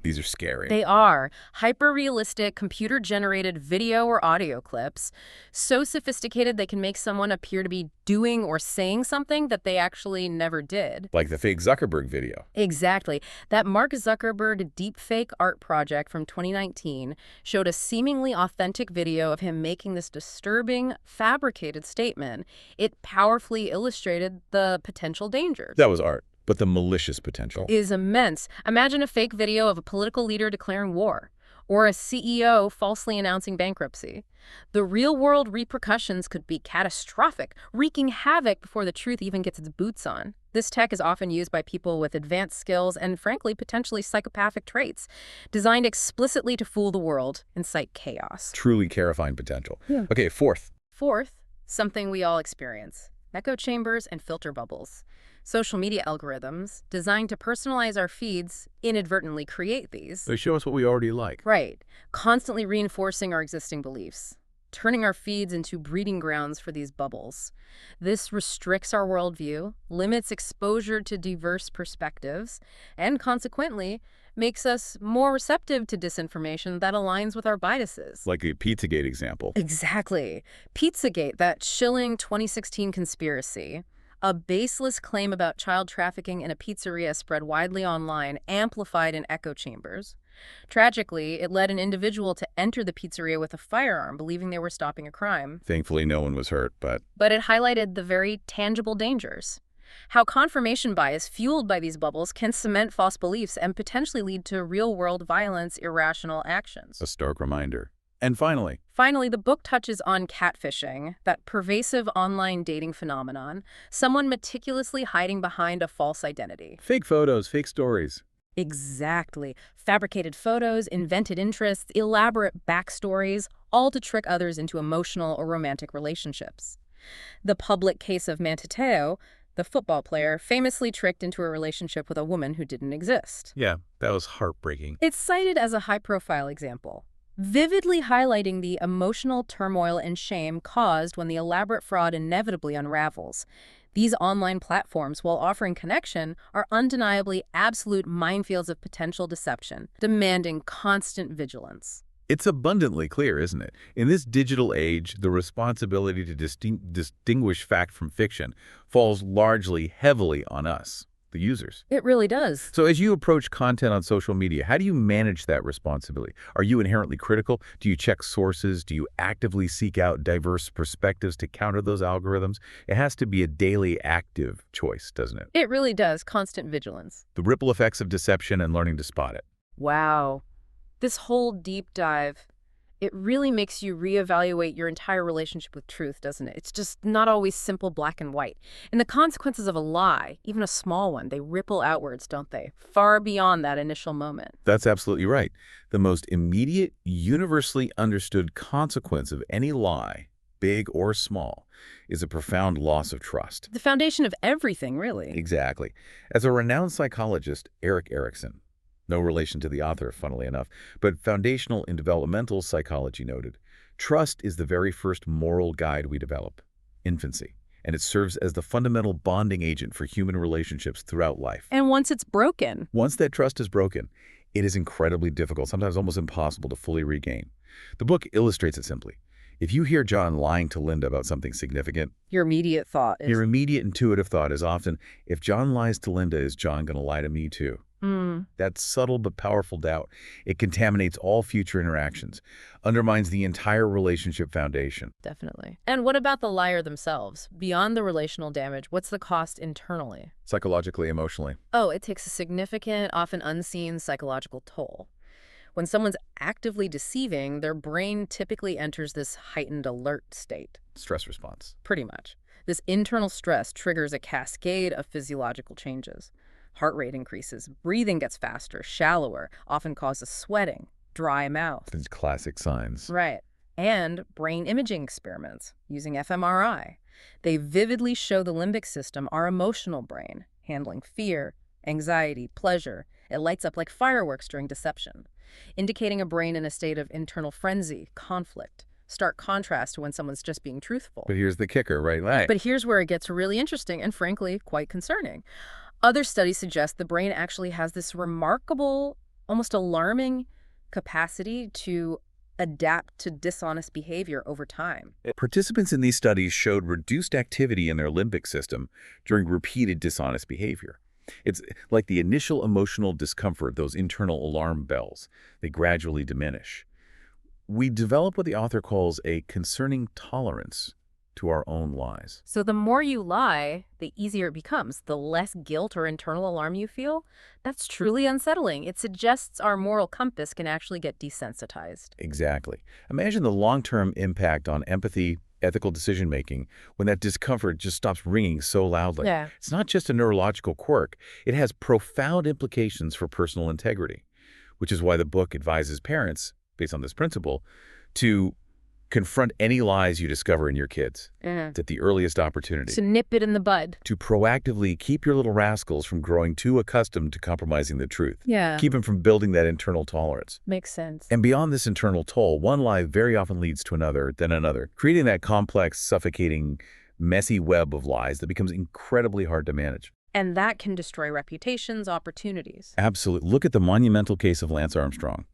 These are scary.
They are hyper-realistic, computer-generated video or audio clips, so sophisticated they can make someone appear to be doing or saying something that they actually never did.
Like the fake Zuckerberg video.
Exactly. That Mark Zuckerberg deepfake art project from 2019 showed a seemingly authentic video of him making this disturbing, fabricated statement. It powerfully illustrated the potential dangers.
That was art. But the malicious potential
is immense. Imagine a fake video of a political leader declaring war, or a CEO falsely announcing bankruptcy. The real-world repercussions could be catastrophic, wreaking havoc before the truth even gets its boots on. This tech is often used by people with advanced skills and, frankly, potentially psychopathic traits, designed explicitly to fool the world, incite chaos.
Truly terrifying potential.
Yeah.
Okay, fourth,
something we all experience: echo chambers and filter bubbles. Social media algorithms, designed to personalize our feeds, inadvertently create these.
they show us what we already like.
Right. Constantly reinforcing our existing beliefs, turning our feeds into breeding grounds for these bubbles. This restricts our worldview, limits exposure to diverse perspectives, and consequently makes us more receptive to disinformation that aligns with our biases.
Like the Pizzagate example.
Exactly. Pizzagate, that chilling 2016 conspiracy. A baseless claim about child trafficking in a pizzeria spread widely online, amplified in echo chambers. Tragically, it led an individual to enter the pizzeria with a firearm, believing they were stopping a crime.
Thankfully, no one was hurt, but
it highlighted the very tangible dangers. How confirmation bias fueled by these bubbles can cement false beliefs and potentially lead to real-world violence, irrational actions.
a stark reminder. And finally,
Finally, the book touches on catfishing, that pervasive online dating phenomenon, someone meticulously hiding behind a false identity.
fake photos, fake stories.
Exactly. Fabricated photos, invented interests, elaborate backstories, all to trick others into emotional or romantic relationships. The public case of Mantateo, the football player, famously tricked into a relationship with a woman who didn't exist.
Yeah, that was heartbreaking.
It's cited as a high-profile example, vividly highlighting the emotional turmoil and shame caused when the elaborate fraud inevitably unravels. These online platforms, while offering connection, are undeniably absolute minefields of potential deception, demanding constant vigilance.
It's abundantly clear, isn't it? In this digital age, the responsibility to distinguish fact from fiction falls largely heavily on us, the users.
It really does.
So as you approach content on social media, how do you manage that responsibility? Are you inherently critical? Do you check sources? Do you actively seek out diverse perspectives to counter those algorithms? It has to be a daily active choice, doesn't it?
It really does. Constant vigilance.
The ripple effects of deception and learning to spot it.
Wow. This whole deep dive, it really makes you reevaluate your entire relationship with truth, doesn't it? It's just not always simple black and white. And the consequences of a lie, even a small one, they ripple outwards, don't they? Far beyond that initial moment.
That's absolutely right. The most immediate, universally understood consequence of any lie, big or small, is a profound loss of trust.
The foundation of everything, really.
Exactly. As a renowned psychologist, Erikson, no relation to the author, funnily enough, but foundational in developmental psychology noted, trust is the very first moral guide we develop, infancy, and it serves as the fundamental bonding agent for human relationships throughout life.
And once it's broken,
Once that trust is broken, it is incredibly difficult, sometimes almost impossible to fully regain. The book illustrates it simply. If you hear John lying to Linda about something significant,
your immediate thought is,
your immediate intuitive thought is often, if John lies to Linda, is John going to lie to me too? That subtle but powerful doubt, it contaminates all future interactions, undermines the entire relationship foundation.
Definitely. And what about the liar themselves? Beyond the relational damage, what's the cost internally?
Psychologically, emotionally.
Oh, it takes a significant, often unseen psychological toll. When someone's actively deceiving, their brain typically enters this heightened alert state.
Stress response.
Pretty much. This internal stress triggers a cascade of physiological changes. Heart rate increases, breathing gets faster, shallower, often causes sweating, dry mouth.
These classic signs.
Right. And brain imaging experiments using fMRI. They vividly show the limbic system, our emotional brain, handling fear, anxiety, pleasure. It lights up like fireworks during deception, indicating a brain in a state of internal frenzy, conflict. Stark contrast to when someone's just being truthful.
But here's the kicker, right?
But here's where it gets really interesting and, frankly, quite concerning. Other studies suggest the brain actually has this remarkable, almost alarming capacity to adapt to dishonest behavior over time.
Participants in these studies showed reduced activity in their limbic system during repeated dishonest behavior. It's like the initial emotional discomfort, those internal alarm bells, they gradually diminish. We develop what the author calls a concerning tolerance to our own lies.
So the more you lie, the easier it becomes, the less guilt or internal alarm you feel. That's truly unsettling. It suggests our moral compass can actually get desensitized.
Exactly. Imagine the long-term impact on empathy, ethical decision-making, when that discomfort just stops ringing so loudly.
Yeah.
It's not just a neurological quirk. It has profound implications for personal integrity, which is why the book advises parents, based on this principle, to confront any lies you discover in your kids at the earliest opportunity.
To nip it in the bud.
To proactively keep your little rascals from growing too accustomed to compromising the truth.
Yeah.
Keep them from building that internal tolerance.
Makes sense.
And beyond this internal toll, one lie very often leads to another, then another, creating that complex, suffocating, messy web of lies that becomes incredibly hard to manage.
And that can destroy reputations, opportunities.
Absolutely. Look at the monumental case of Lance Armstrong.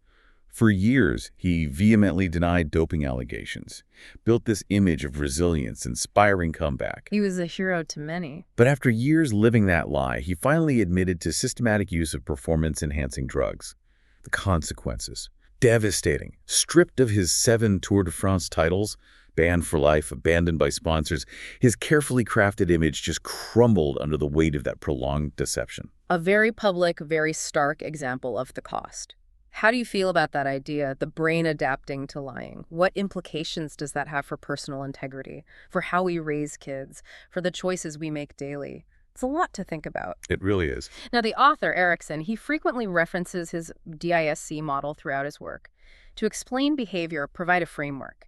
For years, he vehemently denied doping allegations, built this image of resilience, inspiring comeback.
He was a hero to many.
But after years living that lie, he finally admitted to systematic use of performance-enhancing drugs. The consequences. Devastating. Stripped of his 7 Tour de France titles, banned for life, abandoned by sponsors, his carefully crafted image just crumbled under the weight of that prolonged deception.
A very public, very stark example of the cost. How do you feel about that idea, the brain adapting to lying? What implications does that have for personal integrity, for how we raise kids, for the choices we make daily? It's a lot to think about.
It really is.
Now, the author, Erikson, he frequently references his DISC model throughout his work to explain behavior, provide a framework.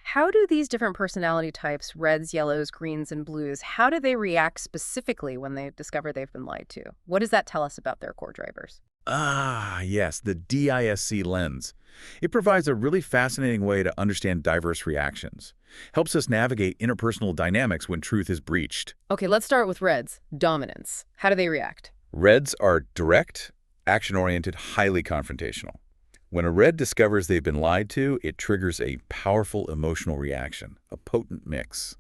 How do these different personality types, reds, yellows, greens, and blues, how do they react specifically when they discover they've been lied to? What does that tell us about their core drivers?
Ah, yes, the DISC lens. It provides a really fascinating way to understand diverse reactions. Helps us navigate interpersonal dynamics when truth is breached.
Okay, let's start with reds. Dominance. How do they react?
Reds are direct, action-oriented, highly confrontational. When a red discovers they've been lied to, it triggers a powerful emotional reaction, a potent mix.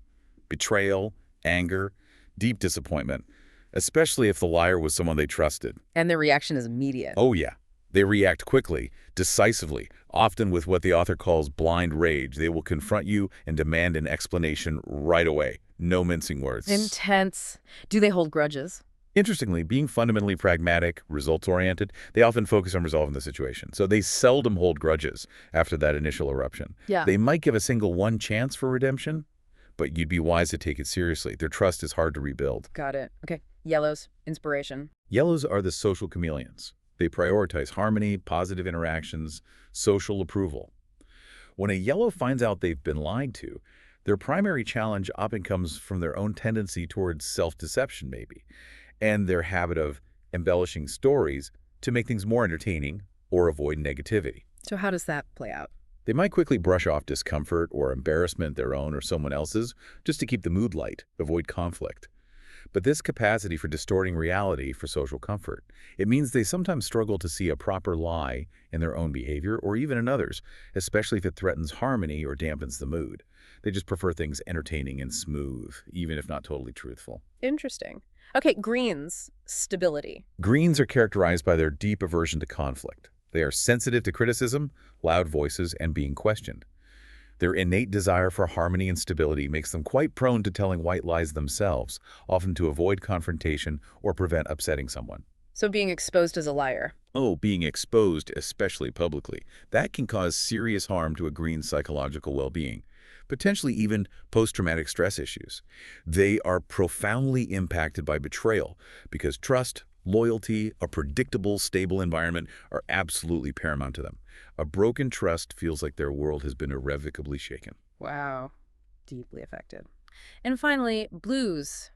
Betrayal, anger, deep disappointment, especially if the liar was someone they trusted.
And their reaction is immediate.
Oh yeah. They react quickly, decisively, often with what the author calls blind rage. They will confront you and demand an explanation right away. No mincing words.
Intense. Do they hold grudges?
Interestingly, being fundamentally pragmatic, results-oriented, they often focus on resolving the situation. So they seldom hold grudges after that initial eruption.
Yeah.
They might give a single one chance for redemption, but you'd be wise to take it seriously. Their trust is hard to rebuild.
Got it. Okay. Yellows. Inspiration.
Yellows are the social chameleons. They prioritize harmony, positive interactions, social approval. When a yellow finds out they've been lied to, their primary challenge often comes from their own tendency towards self-deception, maybe, and their habit of embellishing stories to make things more entertaining or avoid negativity.
So how does that play out?
They might quickly brush off discomfort or embarrassment, their own or someone else's, just to keep the mood light, avoid conflict. But this capacity for distorting reality for social comfort, it means they sometimes struggle to see a proper lie in their own behavior or even in others, especially if it threatens harmony or dampens the mood. They just prefer things entertaining and smooth, even if not totally truthful.
Interesting. Okay, greens, stability.
Greens are characterized by their deep aversion to conflict. They are sensitive to criticism, loud voices, and being questioned. Their innate desire for harmony and stability makes them quite prone to telling white lies themselves, often to avoid confrontation or prevent upsetting someone.
So being exposed as a liar.
Oh, being exposed, especially publicly, that can cause serious harm to a green's psychological well-being, potentially even post-traumatic stress issues. They are profoundly impacted by betrayal because trust, loyalty, a predictable, stable environment are absolutely paramount to them. A broken trust feels like their world has been irrevocably shaken.
Wow. Deeply affected. And finally, blues.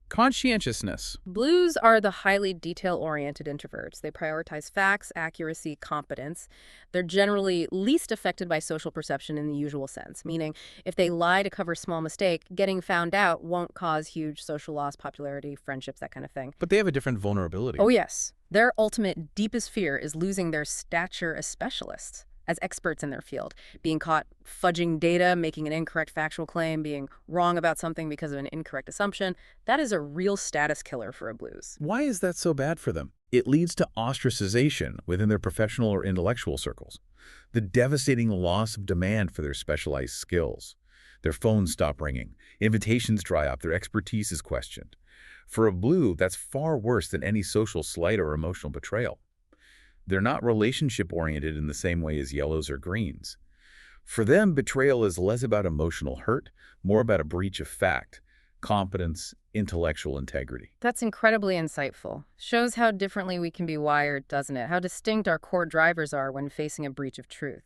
Conscientiousness.
Blues are the highly detail-oriented introverts. They prioritize facts, accuracy, competence. They're generally least affected by social perception in the usual sense, meaning if they lie to cover a small mistake, getting found out won't cause huge social loss, popularity, friendships, that kind of thing.
But they have a different vulnerability.
Oh, yes. Their ultimate, deepest fear is losing their stature as specialists, as experts in their field, being caught fudging data, making an incorrect factual claim, being wrong about something because of an incorrect assumption. That is a real status killer for a blues.
Why is that so bad for them? It leads to ostracization within their professional or intellectual circles, the devastating loss of demand for their specialized skills. Their phones stop ringing, invitations dry up, their expertise is questioned. For a blue, that's far worse than any social slight or emotional betrayal. They're not relationship-oriented in the same way as yellows or greens. For them, betrayal is less about emotional hurt, more about a breach of fact, competence, intellectual integrity.
That's incredibly insightful. Shows how differently we can be wired, doesn't it? How distinct our core drivers are when facing a breach of truth.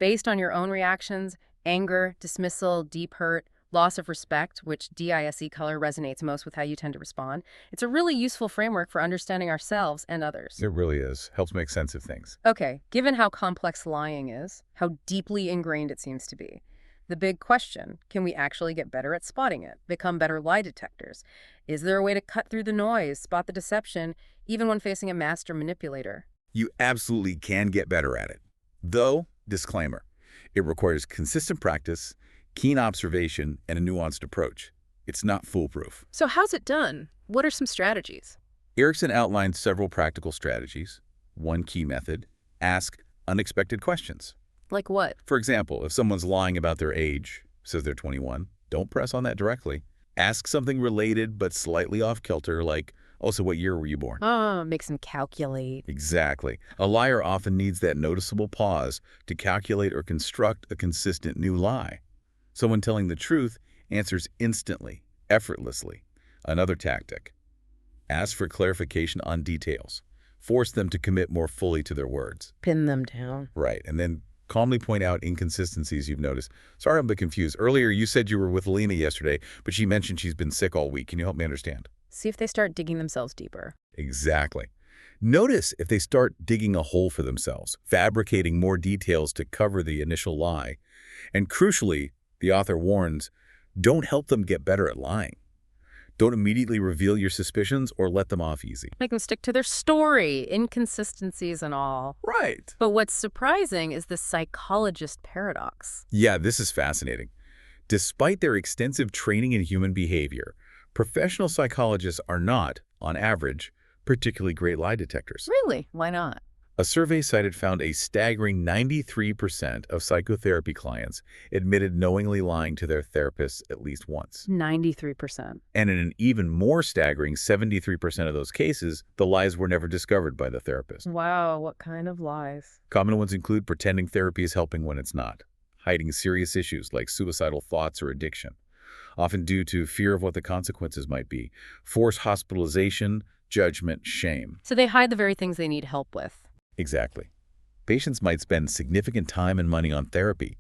Based on your own reactions, anger, dismissal, deep hurt, loss of respect, which DISE color resonates most with how you tend to respond, it's a really useful framework for understanding ourselves and others.
It really is. Helps make sense of things.
Okay, given how complex lying is, how deeply ingrained it seems to be, the big question, can we actually get better at spotting it, become better lie detectors? Is there a way to cut through the noise, spot the deception, even when facing a master manipulator?
You absolutely can get better at it. Though, disclaimer, it requires consistent practice, keen observation, and a nuanced approach. It's not foolproof.
So how's it done? What are some strategies?
Erikson outlined several practical strategies. One key method, ask unexpected questions.
Like what?
For example, if someone's lying about their age, says they're 21, don't press on that directly. Ask something related but slightly off-kilter, like, oh, so what year were you born?
Makes them calculate.
Exactly. A liar often needs that noticeable pause to calculate or construct a consistent new lie. Someone telling the truth answers instantly, effortlessly. Another tactic. Ask for clarification on details. Force them to commit more fully to their words.
Pin them down.
Right, and then calmly point out inconsistencies you've noticed. Sorry, I'm a bit confused. Earlier, you said you were with Lena yesterday, but she mentioned she's been sick all week. Can you help me understand?
See if they start digging themselves deeper.
Exactly. Notice if they start digging a hole for themselves, fabricating more details to cover the initial lie. And crucially, the author warns, don't help them get better at lying. Don't immediately reveal your suspicions or let them off easy.
Make them stick to their story, inconsistencies and all.
Right.
But what's surprising is the psychologist paradox.
Yeah, this is fascinating. Despite their extensive training in human behavior, professional psychologists are not, on average, particularly great lie detectors.
Really? Why not?
A survey cited found a staggering 93% of psychotherapy clients admitted knowingly lying to their therapists at least once.
93%.
And in an even more staggering 73% of those cases, the lies were never discovered by the therapist.
Wow, what kind of lies?
Common ones include pretending therapy is helping when it's not, hiding serious issues like suicidal thoughts or addiction, often due to fear of what the consequences might be, forced hospitalization, judgment, shame.
So they hide the very things they need help with.
Exactly. Patients might spend significant time and money on therapy,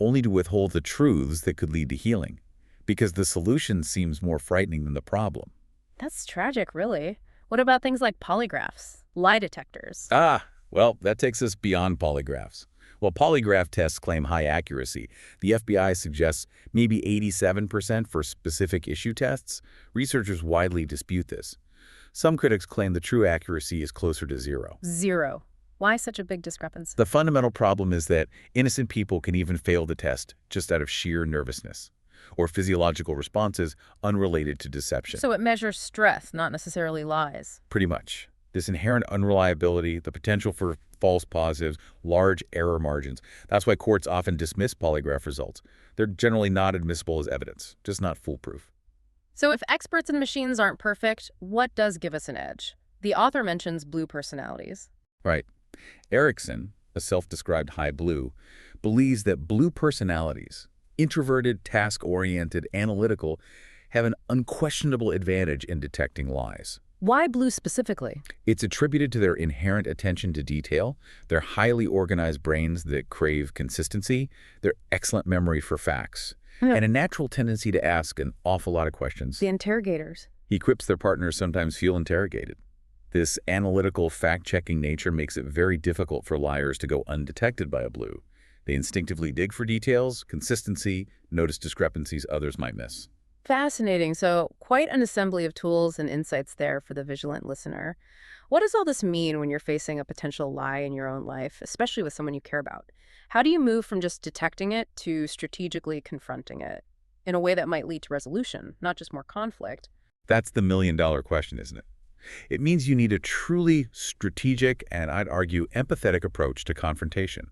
only to withhold the truths that could lead to healing, because the solution seems more frightening than the problem.
That's tragic, really. What about things like polygraphs, lie detectors?
Well, that takes us beyond polygraphs. While polygraph tests claim high accuracy, the FBI suggests maybe 87% for specific issue tests. Researchers widely dispute this. Some critics claim the true accuracy is closer to zero.
Zero. Why such a big discrepancy?
The fundamental problem is that innocent people can even fail the test just out of sheer nervousness or physiological responses unrelated to deception.
So it measures stress, not necessarily lies.
Pretty much. This inherent unreliability, the potential for false positives, large error margins. That's why courts often dismiss polygraph results. They're generally not admissible as evidence, just not foolproof.
So if experts and machines aren't perfect, what does give us an edge? The author mentions blue personalities.
Right. Erikson, a self-described high blue, believes that blue personalities, introverted, task-oriented, analytical, have an unquestionable advantage in detecting lies.
Why blue specifically?
It's attributed to their inherent attention to detail, their highly organized brains that crave consistency, their excellent memory for facts, and a natural tendency to ask an awful lot of questions.
The interrogators.
He quips their partners sometimes feel interrogated. This analytical, fact-checking nature makes it very difficult for liars to go undetected by a blue. They instinctively dig for details, consistency, notice discrepancies others might miss.
Fascinating. So quite an assembly of tools and insights there for the vigilant listener. What does all this mean when you're facing a potential lie in your own life, especially with someone you care about? How do you move from just detecting it to strategically confronting it in a way that might lead to resolution, not just more conflict?
That's the million-dollar question, isn't it? It means you need a truly strategic and, I'd argue, empathetic approach to confrontation.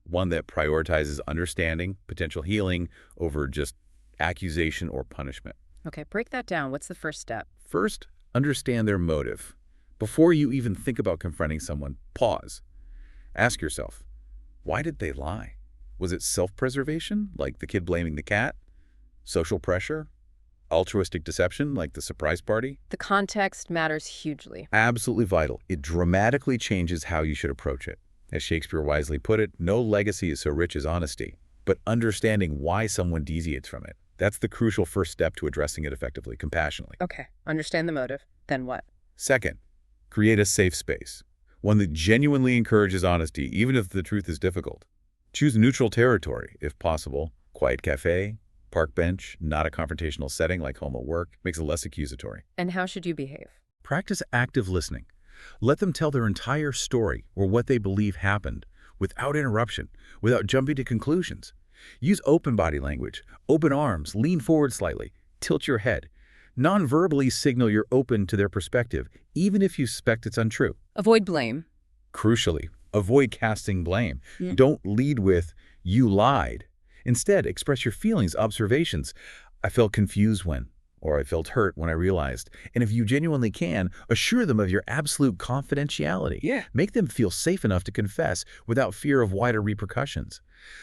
One that prioritizes understanding, potential healing, over just accusation or punishment.
Okay, break that down. What's the first step?
First, understand their motive. Before you even think about confronting someone, pause. Ask yourself, why did they lie? Was it self-preservation, like the kid blaming the cat? Social pressure? Altruistic deception, like the surprise party?
The context matters hugely.
Absolutely vital. It dramatically changes how you should approach it. As Shakespeare wisely put it, no legacy is so rich as honesty, but understanding why someone deviates from it. That's the crucial first step to addressing it effectively, compassionately.
Okay, understand the motive. Then what?
Second, create a safe space, one that genuinely encourages honesty, even if the truth is difficult. Choose neutral territory, if possible. Quiet cafe, park bench, not a confrontational setting like home or work, makes it less accusatory.
And how should you behave?
Practice active listening. Let them tell their entire story or what they believe happened, without interruption, without jumping to conclusions. Use open body language, open arms, lean forward slightly, tilt your head. Non-verbally signal you're open to their perspective, even if you suspect it's untrue.
Avoid blame.
Crucially, avoid casting blame. Don't lead with, "You lied." Instead, express your feelings, observations. "I felt confused when," or "I felt hurt when I realized." And if you genuinely can, assure them of your absolute confidentiality. Make them feel safe enough to confess without fear of wider repercussions.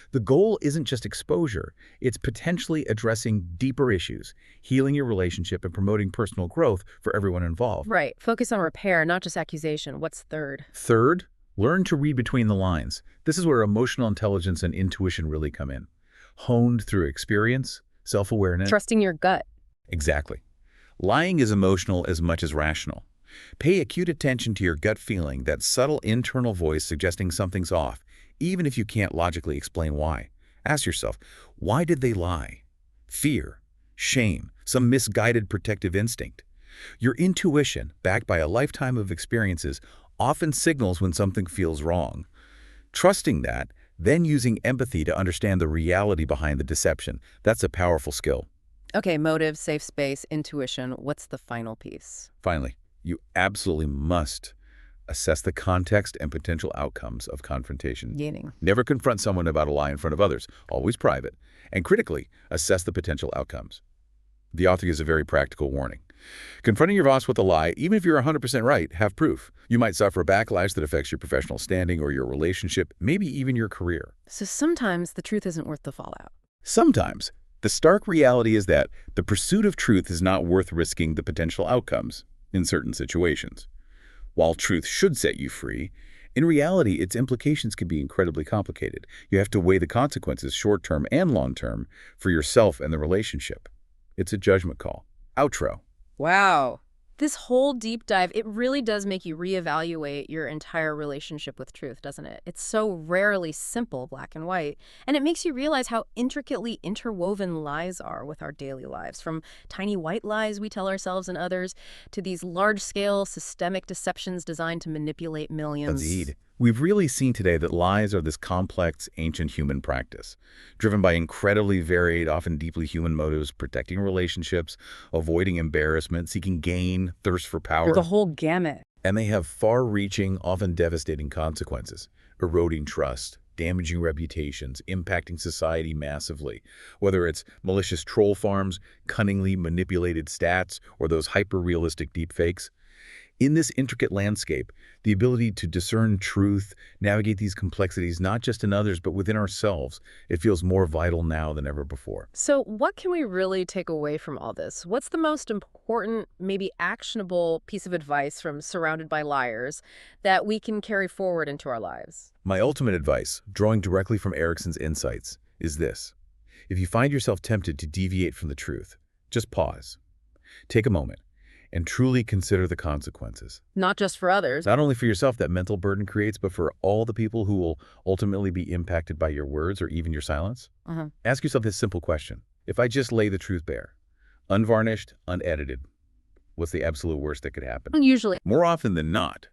The goal isn't just exposure, it's potentially addressing deeper issues, healing your relationship and promoting personal growth for everyone involved.
Right. Focus on repair, not just accusation. What's third?
Third, learn to read between the lines. This is where emotional intelligence and intuition really come in. Honed through experience, self-awareness.
Trusting your gut.
Exactly. Lying is emotional as much as rational. Pay acute attention to your gut feeling, that subtle internal voice suggesting something's off, even if you can't logically explain why. Ask yourself, why did they lie? Fear, shame, some misguided protective instinct. Your intuition, backed by a lifetime of experiences, often signals when something feels wrong. Trusting that, then using empathy to understand the reality behind the deception, that's a powerful skill.
Okay, motive, safe space, intuition. What's the final piece?
Finally, you absolutely must assess the context and potential outcomes of confrontation.
Gaining.
Never confront someone about a lie in front of others, always private. And critically, assess the potential outcomes. The author gives a very practical warning. Confronting your boss with a lie, even if you're 100% right, have proof. You might suffer a backlash that affects your professional standing or your relationship, maybe even your career.
So sometimes the truth isn't worth the fallout.
Sometimes. The stark reality is that the pursuit of truth is not worth risking the potential outcomes in certain situations. While truth should set you free, in reality, its implications can be incredibly complicated. You have to weigh the consequences, short-term and long-term, for yourself and the relationship. It's a judgment call. Outro.
Wow. This whole deep dive, it really does make you reevaluate your entire relationship with truth, doesn't it? It's so rarely simple, black and white, and it makes you realize how intricately interwoven lies are with our daily lives, from tiny white lies we tell ourselves and others to these large-scale systemic deceptions designed to manipulate millions.
Indeed. We've really seen today that lies are this complex, ancient human practice, driven by incredibly varied, often deeply human motives, protecting relationships, avoiding embarrassment, seeking gain, thirst for power.
The whole gamut.
And they have far-reaching, often devastating consequences, eroding trust, damaging reputations, impacting society massively, whether it's malicious troll farms, cunningly manipulated stats, or those hyper-realistic deepfakes. In this intricate landscape, the ability to discern truth, navigate these complexities not just in others but within ourselves, it feels more vital now than ever before.
So what can we really take away from all this? What's the most important, maybe actionable piece of advice from Surrounded by Liars that we can carry forward into our lives?
My ultimate advice, drawing directly from Erikson's insights, is this. If you find yourself tempted to deviate from the truth, just pause. Take a moment and truly consider the consequences.
Not just for others.
Not only for yourself that mental burden creates, but for all the people who will ultimately be impacted by your words or even your silence. Ask yourself this simple question. If I just lay the truth bare, unvarnished, unedited, what's the absolute worst that could happen?
Usually.
More often than not,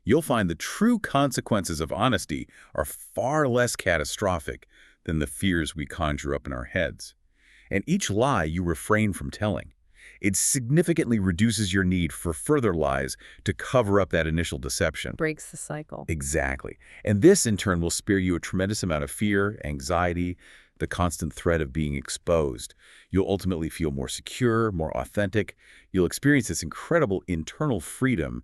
you'll find the true consequences of honesty are far less catastrophic than the fears we conjure up in our heads. And each lie you refrain from telling, it significantly reduces your need for further lies to cover up that initial deception.
Breaks the cycle.
Exactly. And this, in turn, will spare you a tremendous amount of fear, anxiety, the constant threat of being exposed. You'll ultimately feel more secure, more authentic. You'll experience this incredible internal freedom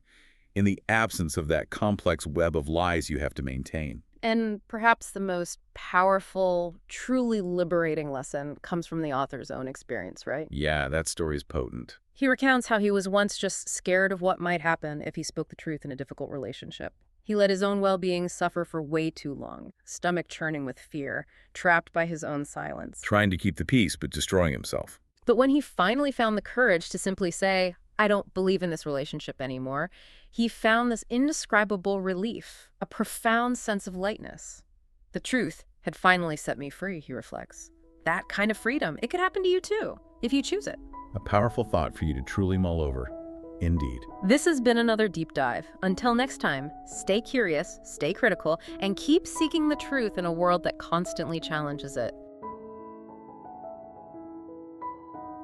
in the absence of that complex web of lies you have to maintain.
And perhaps the most powerful, truly liberating lesson comes from the author's own experience, right?
Yeah, that story is potent.
He recounts how he was once just scared of what might happen if he spoke the truth in a difficult relationship. He let his own well-being suffer for way too long, stomach churning with fear, trapped by his own silence.
Trying to keep the peace, but destroying himself.
But when he finally found the courage to simply say, I don't believe in this relationship anymore, he found this indescribable relief, a profound sense of lightness. The truth had finally set me free, he reflects. That kind of freedom, it could happen to you too, if you choose it.
A powerful thought for you to truly mull over. Indeed.
This has been another Deep Dive. Until next time, stay curious, stay critical, and keep seeking the truth in a world that constantly challenges it.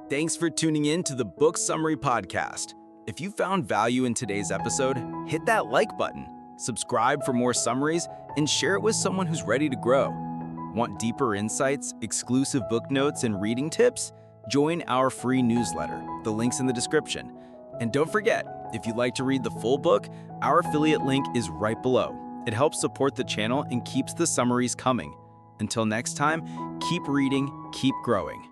Thanks for tuning in to the Book Summary Podcast. If you found value in today's episode, hit that like button, subscribe for more summaries, and share it with someone who's ready to grow. Want deeper insights, exclusive book notes, and reading tips? Join our free newsletter. The link's in the description. And don't forget, if you'd like to read the full book, our affiliate link is right below. It helps support the channel and keeps the summaries coming. Until next time, keep reading, keep growing.